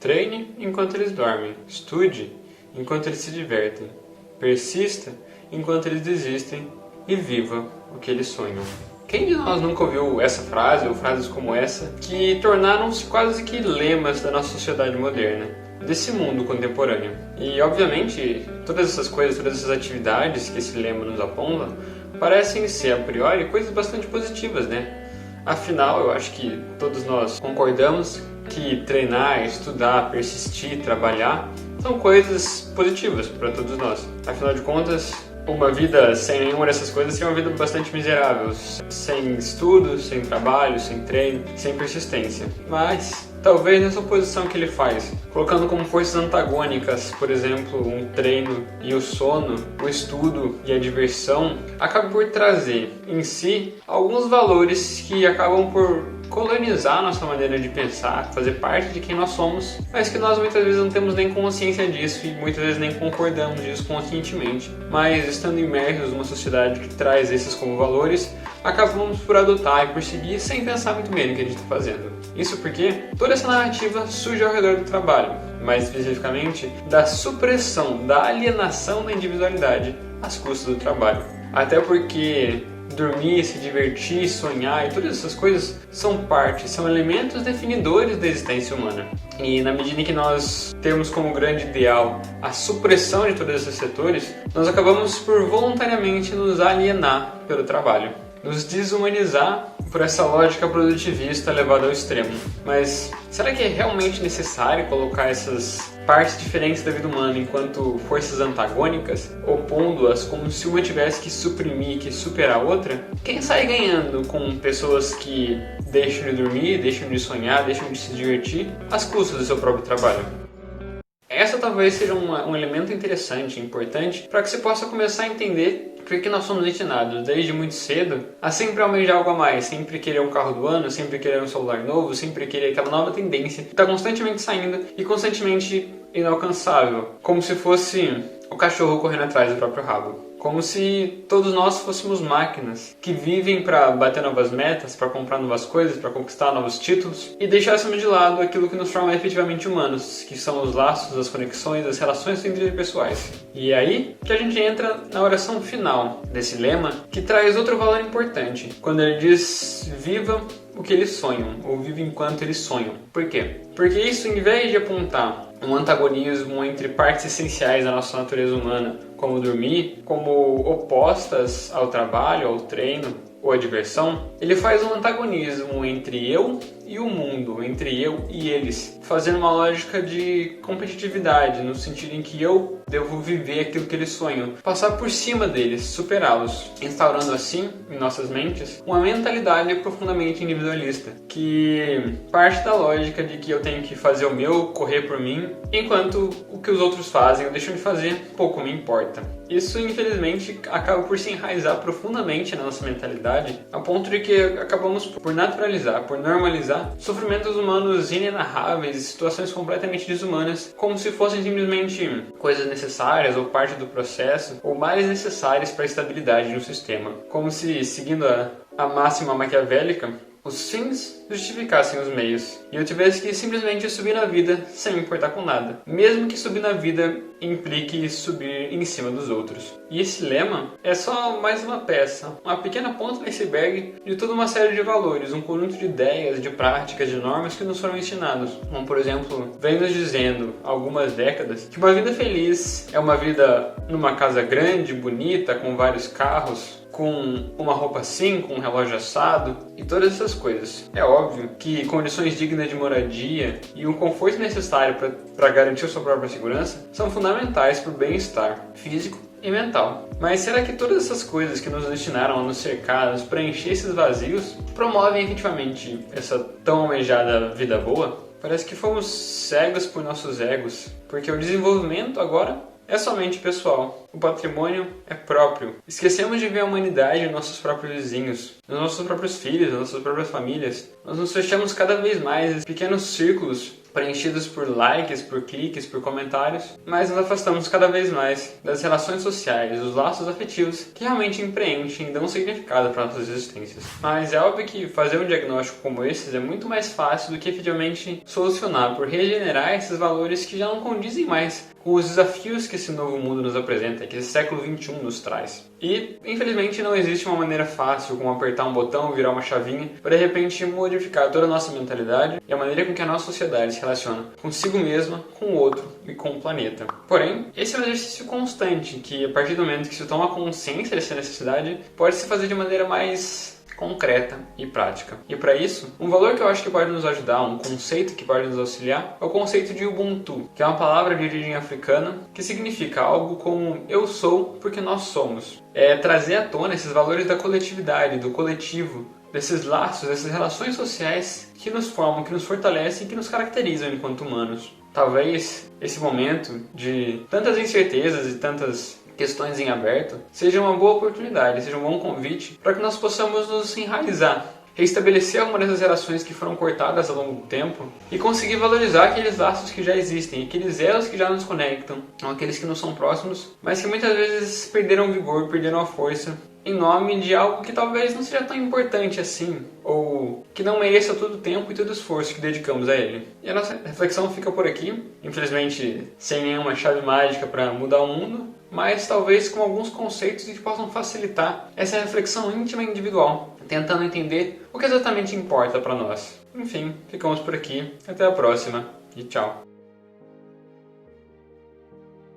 Treine enquanto eles dormem, estude enquanto eles se divertem, persista enquanto eles desistem e viva o que eles sonham. Quem de nós nunca ouviu essa frase ou frases como essa que tornaram-se quase que lemas da nossa sociedade moderna, desse mundo contemporâneo? E obviamente todas essas coisas, todas essas atividades que esse lema nos aponta parecem ser a priori coisas bastante positivas, né? Afinal, eu acho que todos nós concordamos que treinar, estudar, persistir, trabalhar são coisas positivas para todos nós. Afinal de contas, uma vida sem nenhuma dessas coisas seria uma vida bastante miserável, sem estudo, sem trabalho, sem treino, sem persistência. Mas talvez nessa oposição que ele faz, colocando como forças antagônicas, por exemplo, um treino e o sono, o estudo e a diversão, acaba por trazer em si alguns valores que acabam por colonizar a nossa maneira de pensar, fazer parte de quem nós somos, mas que nós muitas vezes não temos nem consciência disso e muitas vezes nem concordamos disso conscientemente. Mas estando imersos numa sociedade que traz esses como valores, acabamos por adotar e por seguir sem pensar muito bem no que a gente está fazendo. Isso porque toda essa narrativa surge ao redor do trabalho, mais especificamente da supressão, da alienação da individualidade às custas do trabalho. Até porque dormir, se divertir, sonhar e todas essas coisas são são elementos definidores da existência humana. E na medida em que nós temos como grande ideal a supressão de todos esses setores, nós acabamos por voluntariamente nos alienar pelo trabalho, nos desumanizar por essa lógica produtivista levada ao extremo. Mas será que é realmente necessário colocar essas partes diferentes da vida humana enquanto forças antagônicas, opondo-as como se uma tivesse que suprimir, que superar a outra? Quem sai ganhando com pessoas que deixam de dormir, deixam de sonhar, deixam de se divertir às custas do seu próprio trabalho? Essa talvez seja um elemento interessante, importante, para que você possa começar a entender por que nós somos ensinados desde muito cedo a sempre almejar algo a mais, sempre querer um carro do ano, sempre querer um celular novo, sempre querer aquela nova tendência que está constantemente saindo e constantemente inalcançável, como se fosse o cachorro correndo atrás do próprio rabo. Como se todos nós fôssemos máquinas que vivem para bater novas metas, para comprar novas coisas, para conquistar novos títulos e deixássemos de lado aquilo que nos torna efetivamente humanos, que são os laços, as conexões, as relações interpessoais. E é aí que a gente entra na oração final desse lema, que traz outro valor importante, quando ele diz: viva o que eles sonham, ou viva enquanto eles sonham. Por quê? Porque isso, em vez de apontar um antagonismo entre partes essenciais da nossa natureza humana, como dormir, como opostas ao trabalho, ao treino ou à diversão, ele faz um antagonismo entre eu e o mundo, entre eu e eles, fazendo uma lógica de competitividade, no sentido em que eu devo viver aquilo que eles sonham, passar por cima deles, superá-los, instaurando assim, em nossas mentes, uma mentalidade profundamente individualista, que parte da lógica de que eu tenho que fazer o meu, correr por mim, enquanto o que os outros fazem ou deixam de fazer, pouco me importa. Isso, infelizmente, acaba por se enraizar profundamente na nossa mentalidade, a ponto de que acabamos por naturalizar, por normalizar sofrimentos humanos inenarráveis e situações completamente desumanas, como se fossem simplesmente coisas necessárias ou parte do processo, ou mais necessárias para a estabilidade de um sistema. Como se, seguindo a máxima maquiavélica, os fins justificassem os meios, e eu tivesse que simplesmente subir na vida sem me importar com nada, mesmo que subir na vida implique subir em cima dos outros. E esse lema é só mais uma peça, uma pequena ponta do iceberg de toda uma série de valores, um conjunto de ideias, de práticas, de normas que nos foram ensinados. Como, por exemplo, vem nos dizendo há algumas décadas que uma vida feliz é uma vida numa casa grande, bonita, com vários carros, com uma roupa assim, com um relógio assado e todas essas coisas. É óbvio que condições dignas de moradia e o conforto necessário para garantir a sua própria segurança são fundamentais para o bem-estar físico e mental. Mas será que todas essas coisas que nos destinaram a nos cercar, a nos preencher esses vazios, promovem efetivamente essa tão almejada vida boa? Parece que fomos cegos por nossos egos, porque o desenvolvimento agora é somente pessoal. O patrimônio é próprio. Esquecemos de ver a humanidade nos nossos próprios vizinhos, nos nossos próprios filhos, nas nossas próprias famílias. Nós nos fechamos cada vez mais em pequenos círculos preenchidos por likes, por cliques, por comentários, mas nos afastamos cada vez mais das relações sociais, dos laços afetivos que realmente preenchem e dão significado para nossas existências. Mas é óbvio que fazer um diagnóstico como esse é muito mais fácil do que efetivamente solucionar por regenerar esses valores que já não condizem mais com os desafios que esse novo mundo nos apresenta, que esse século XXI nos traz. E, infelizmente, não existe uma maneira fácil como apertar um botão, virar uma chavinha, para de repente modificar toda a nossa mentalidade e a maneira com que a nossa sociedade se relaciona consigo mesma, com o outro e com o planeta. Porém, esse é um exercício constante, que a partir do momento que se toma consciência dessa necessidade, pode se fazer de maneira mais concreta e prática. E para isso, um valor que eu acho que pode nos ajudar, um conceito que pode nos auxiliar, é o conceito de Ubuntu, que é uma palavra de origem africana que significa algo como eu sou porque nós somos. É trazer à tona esses valores da coletividade, do coletivo, desses laços, dessas relações sociais que nos formam, que nos fortalecem e que nos caracterizam enquanto humanos. Talvez esse momento de tantas incertezas e tantas questões em aberto seja uma boa oportunidade, seja um bom convite para que nós possamos nos enraizar, restabelecer algumas dessas relações que foram cortadas ao longo do tempo e conseguir valorizar aqueles laços que já existem, aqueles elos que já nos conectam, aqueles que não são próximos, mas que muitas vezes perderam o vigor, perderam a força em nome de algo que talvez não seja tão importante assim, ou que não mereça todo o tempo e todo o esforço que dedicamos a ele. E a nossa reflexão fica por aqui, infelizmente sem nenhuma chave mágica para mudar o mundo, mas talvez com alguns conceitos que possam facilitar essa reflexão íntima e individual, tentando entender o que exatamente importa para nós. Enfim, ficamos por aqui, até a próxima e tchau!